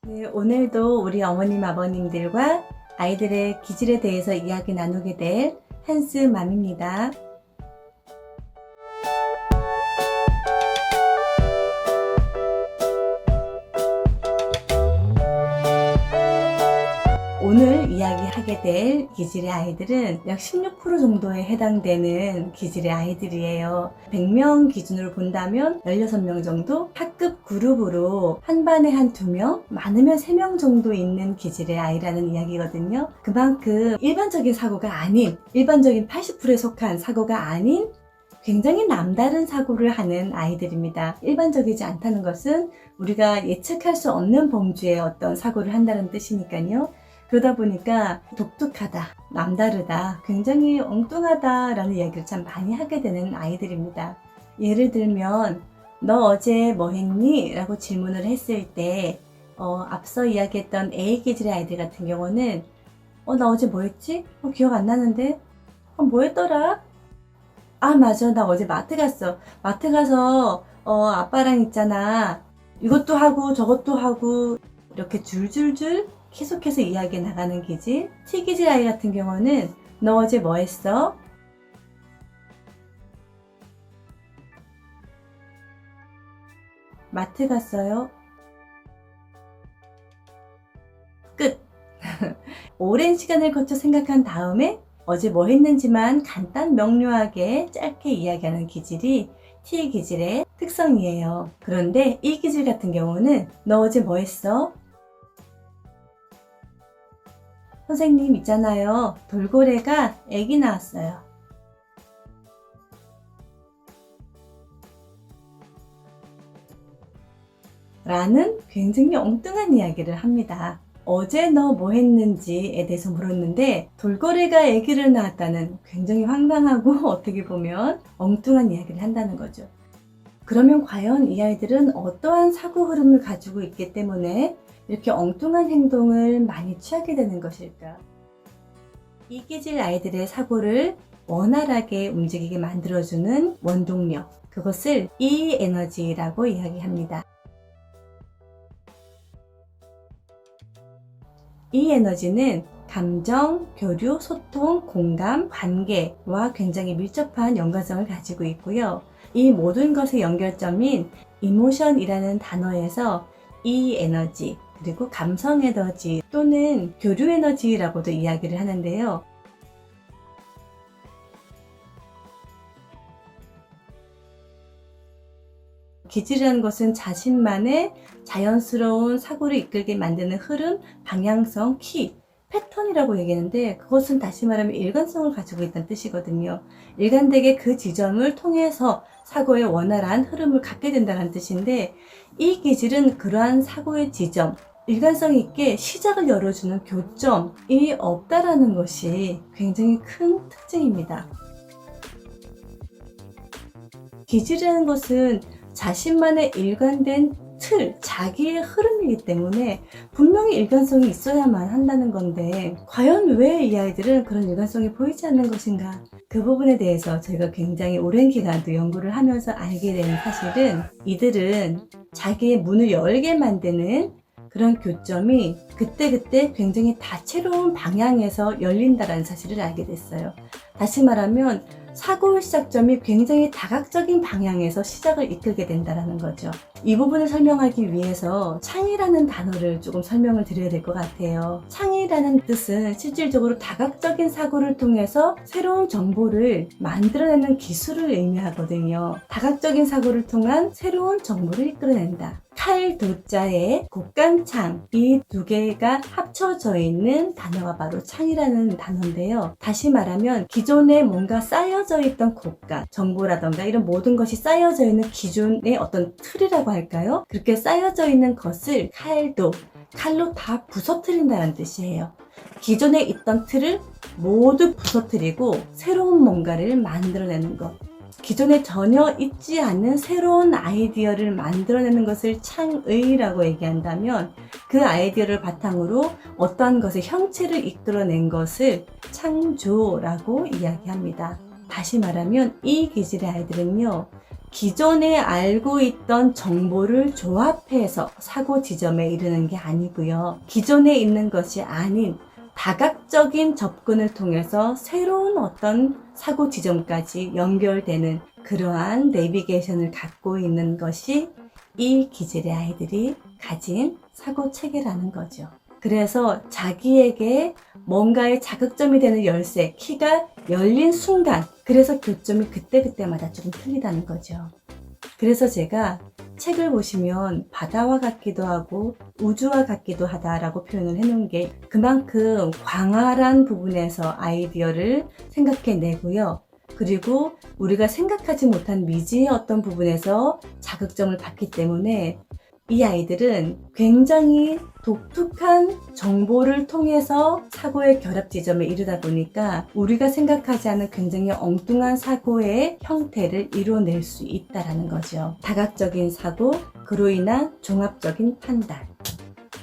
네, 오늘도 우리 어머님, 아버님들과 아이들의 기질에 대해서 이야기 나누게 될 한스맘입니다. 오늘 이야기하게 될 기질의 아이들은 약 16% 정도에 해당되는 기질의 아이들이에요. 100명 기준으로 본다면 16명 정도 학급 그룹으로 한 반에 한 2명, 많으면 3명 정도 있는 기질의 아이라는 이야기거든요. 그만큼 일반적인 사고가 아닌, 일반적인 80%에 속한 사고가 아닌 굉장히 남다른 사고를 하는 아이들입니다. 일반적이지 않다는 것은 우리가 예측할 수 없는 범주의 어떤 사고를 한다는 뜻이니까요. 그러다 보니까 독특하다, 남다르다, 굉장히 엉뚱하다 라는 이야기를 참 많이 하게 되는 아이들입니다. 예를 들면 너 어제 뭐 했니? 라고 질문을 했을 때 앞서 이야기했던 A 기질의 아이들 같은 경우는 나 어제 뭐 했지? 기억 안 나는데? 뭐 했더라? 아 맞아, 나 어제 마트 갔어. 마트 가서 아빠랑 있잖아, 이것도 하고 저것도 하고, 이렇게 줄줄줄 계속해서 이야기해 나가는 기질. T 기질 아이 같은 경우는 너 어제 뭐 했어? 마트 갔어요. 끝. 오랜 시간을 거쳐 생각한 다음에 어제 뭐 했는지만 간단 명료하게 짧게 이야기하는 기질이 T 기질의 특성이에요. 그런데 이 기질 같은 경우는 너 어제 뭐 했어? 선생님 있잖아요, 돌고래가 애기 낳았어요. 라는 굉장히 엉뚱한 이야기를 합니다. 어제 너 뭐 했는지에 대해서 물었는데 돌고래가 아기를 낳았다는 굉장히 황당하고 어떻게 보면 엉뚱한 이야기를 한다는 거죠. 그러면 과연 이 아이들은 어떠한 사고 흐름을 가지고 있기 때문에 이렇게 엉뚱한 행동을 많이 취하게 되는 것일까? 이 기질 아이들의 사고를 원활하게 움직이게 만들어주는 원동력, 그것을 E 에너지라고 이야기합니다. 이 에너지는 감정, 교류, 소통, 공감, 관계와 굉장히 밀접한 연관성을 가지고 있고요. 이 모든 것의 연결점인 이모션이라는 단어에서 이 에너지, 그리고 감성 에너지 또는 교류 에너지라고도 이야기를 하는데요. 기질이라는 것은 자신만의 자연스러운 사고를 이끌게 만드는 흐름, 방향성, 키, 패턴이라고 얘기하는데, 그것은 다시 말하면 일관성을 가지고 있다는 뜻이거든요. 일관되게 그 지점을 통해서 사고의 원활한 흐름을 갖게 된다는 뜻인데, 이 기질은 그러한 사고의 지점, 일관성 있게 시작을 열어주는 교점이 없다라는 것이 굉장히 큰 특징입니다. 기질이라는 것은 자신만의 일관된 틀, 자기의 흐름이기 때문에 분명히 일관성이 있어야만 한다는 건데, 과연 왜 이 아이들은 그런 일관성이 보이지 않는 것인가? 그 부분에 대해서 저희가 굉장히 오랜 기간 또 연구를 하면서 알게 된 사실은, 이들은 자기의 문을 열게 만드는 그런 교점이 그때그때 굉장히 다채로운 방향에서 열린다는 사실을 알게 됐어요. 다시 말하면 사고의 시작점이 굉장히 다각적인 방향에서 시작을 이끌게 된다는 거죠. 이 부분을 설명하기 위해서 창의라는 단어를 조금 설명을 드려야 될 것 같아요. 창의라는 뜻은 실질적으로 다각적인 사고를 통해서 새로운 정보를 만들어내는 기술을 의미하거든요. 다각적인 사고를 통한 새로운 정보를 이끌어낸다. 칼, 도자에 곡간창, 이 두 개가 합쳐져 있는 단어가 바로 창이라는 단어인데요. 다시 말하면 기존에 뭔가 쌓여져 있던 곡간, 정보라던가 이런 모든 것이 쌓여져 있는 기존의 어떤 틀이라고 할까요? 그렇게 쌓여져 있는 것을 칼로 다 부서뜨린다는 뜻이에요. 기존에 있던 틀을 모두 부서뜨리고 새로운 뭔가를 만들어내는 것. 기존에 전혀 있지 않는 새로운 아이디어를 만들어내는 것을 창의라고 얘기한다면, 그 아이디어를 바탕으로 어떠한 것의 형체를 이끌어낸 것을 창조라고 이야기합니다. 다시 말하면 이 기질의 아이들은요, 기존에 알고 있던 정보를 조합해서 사고 지점에 이르는 게 아니고요. 기존에 있는 것이 아닌 다각적인 접근을 통해서 새로운 어떤 사고 지점까지 연결되는 그러한 내비게이션을 갖고 있는 것이 이 기질의 아이들이 가진 사고 체계라는 거죠. 그래서 자기에게 뭔가의 자극점이 되는 열쇠, 키가 열린 순간, 그래서 교점이 그때그때마다 조금 틀리다는 거죠. 그래서 제가 책을 보시면 바다와 같기도 하고 우주와 같기도 하다라고 표현을 해놓은 게 그만큼 광활한 부분에서 아이디어를 생각해내고요. 그리고 우리가 생각하지 못한 미지의 어떤 부분에서 자극점을 받기 때문에 이 아이들은 굉장히 독특한 정보를 통해서 사고의 결합 지점에 이르다 보니까 우리가 생각하지 않은 굉장히 엉뚱한 사고의 형태를 이뤄낼 수 있다는 거죠. 다각적인 사고, 그로 인한 종합적인 판단.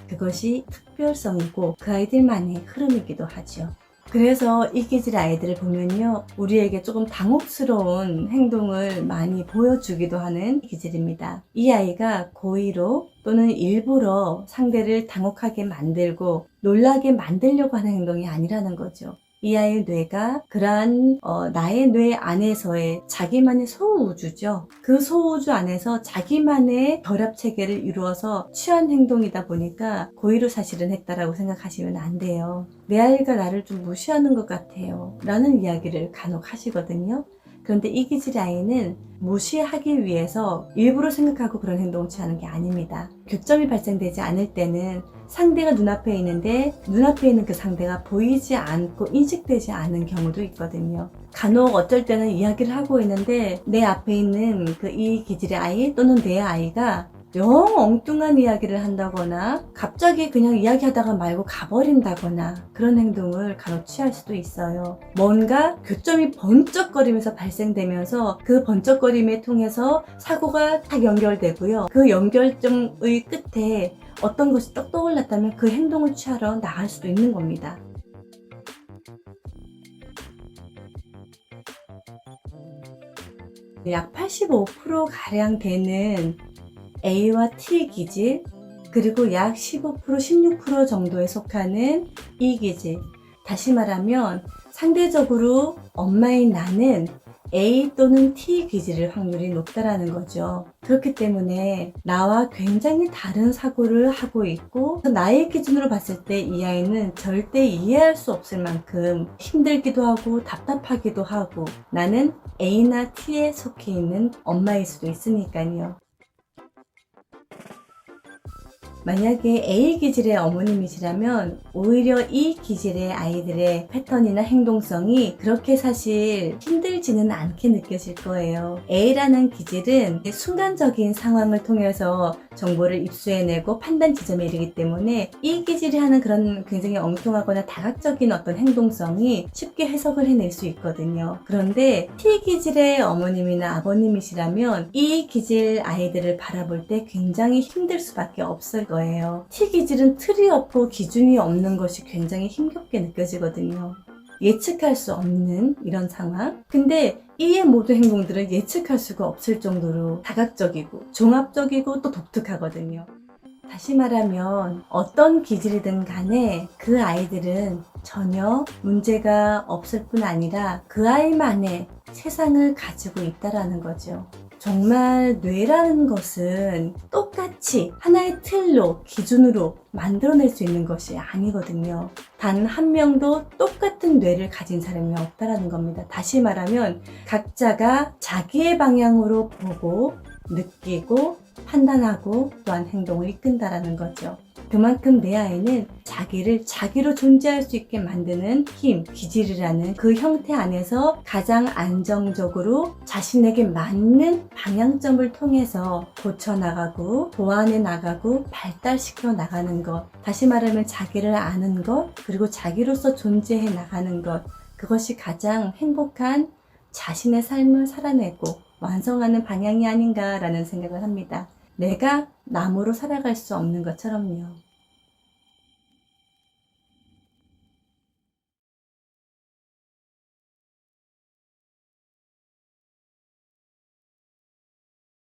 그것이 특별성이고 그 아이들만의 흐름이기도 하죠. 그래서 이 기질 아이들을 보면요, 우리에게 조금 당혹스러운 행동을 많이 보여주기도 하는 기질입니다. 이 아이가 고의로 또는 일부러 상대를 당혹하게 만들고 놀라게 만들려고 하는 행동이 아니라는 거죠. 이 아이의 뇌가 그러한 나의 뇌 안에서의 자기만의 소우주죠. 그 소우주 안에서 자기만의 결합 체계를 이루어서 취한 행동이다 보니까 고의로 사실은 했다라고 생각하시면 안 돼요. 내 아이가 나를 좀 무시하는 것 같아요 라는 이야기를 간혹 하시거든요. 그런데 이 기질의 아이는 무시하기 위해서 일부러 생각하고 그런 행동을 취하는 게 아닙니다. 교점이 발생되지 않을 때는 상대가 눈앞에 있는데 눈앞에 있는 그 상대가 보이지 않고 인식되지 않은 경우도 있거든요. 간혹 어쩔 때는 이야기를 하고 있는데 내 앞에 있는 그 이 기질의 아이 또는 내 아이가 영 엉뚱한 이야기를 한다거나 갑자기 그냥 이야기하다가 말고 가버린다거나 그런 행동을 간혹 취할 수도 있어요. 뭔가 교점이 번쩍거리면서 발생되면서 그 번쩍거림에 통해서 사고가 딱 연결되고요. 그 연결점의 끝에 어떤 것이 떡 떠올랐다면 그 행동을 취하러 나갈 수도 있는 겁니다. 약 85%가량 되는 A와 T 기질, 그리고 약 15%, 16% 정도에 속하는 E 기질. 다시 말하면 상대적으로 엄마인 나는 A 또는 T 기질일 확률이 높다라는 거죠. 그렇기 때문에 나와 굉장히 다른 사고를 하고 있고 나의 기준으로 봤을 때 이 아이는 절대 이해할 수 없을 만큼 힘들기도 하고 답답하기도 하고 나는 A나 T에 속해 있는 엄마일 수도 있으니까요. 만약에 A 기질의 어머님이시라면 오히려 이 기질의 아이들의 패턴이나 행동성이 그렇게 사실 힘들지는 않게 느껴질 거예요. A라는 기질은 순간적인 상황을 통해서 정보를 입수해내고 판단 지점에 이르기 때문에 이 기질이 하는 그런 굉장히 엉뚱하거나 다각적인 어떤 행동성이 쉽게 해석을 해낼 수 있거든요. 그런데 T 기질의 어머님이나 아버님이시라면 이 기질 아이들을 바라볼 때 굉장히 힘들 수밖에 없을 거예요. T 기질은 틀이 없고 기준이 없는 것이 굉장히 힘겹게 느껴지거든요. 예측할 수 없는 이런 상황. 근데 E의 모든 행동들은 예측할 수가 없을 정도로 다각적이고 종합적이고 또 독특하거든요. 다시 말하면 어떤 기질이든 간에 그 아이들은 전혀 문제가 없을 뿐 아니라 그 아이만의 세상을 가지고 있다라는 거죠. 정말 뇌라는 것은 똑같이 하나의 틀로 기준으로 만들어낼 수 있는 것이 아니거든요. 단 한 명도 똑같은 뇌를 가진 사람이 없다라는 겁니다. 다시 말하면 각자가 자기의 방향으로 보고 느끼고 판단하고 또한 행동을 이끈다라는 거죠. 그만큼 내 아이는 자기를 자기로 존재할 수 있게 만드는 힘, 기질이라는 그 형태 안에서 가장 안정적으로 자신에게 맞는 방향점을 통해서 고쳐나가고 보완해 나가고 발달시켜 나가는 것. 다시 말하면 자기를 아는 것, 그리고 자기로서 존재해 나가는 것. 그것이 가장 행복한 자신의 삶을 살아내고 완성하는 방향이 아닌가라는 생각을 합니다. 내가 남으로 살아갈 수 없는 것처럼요.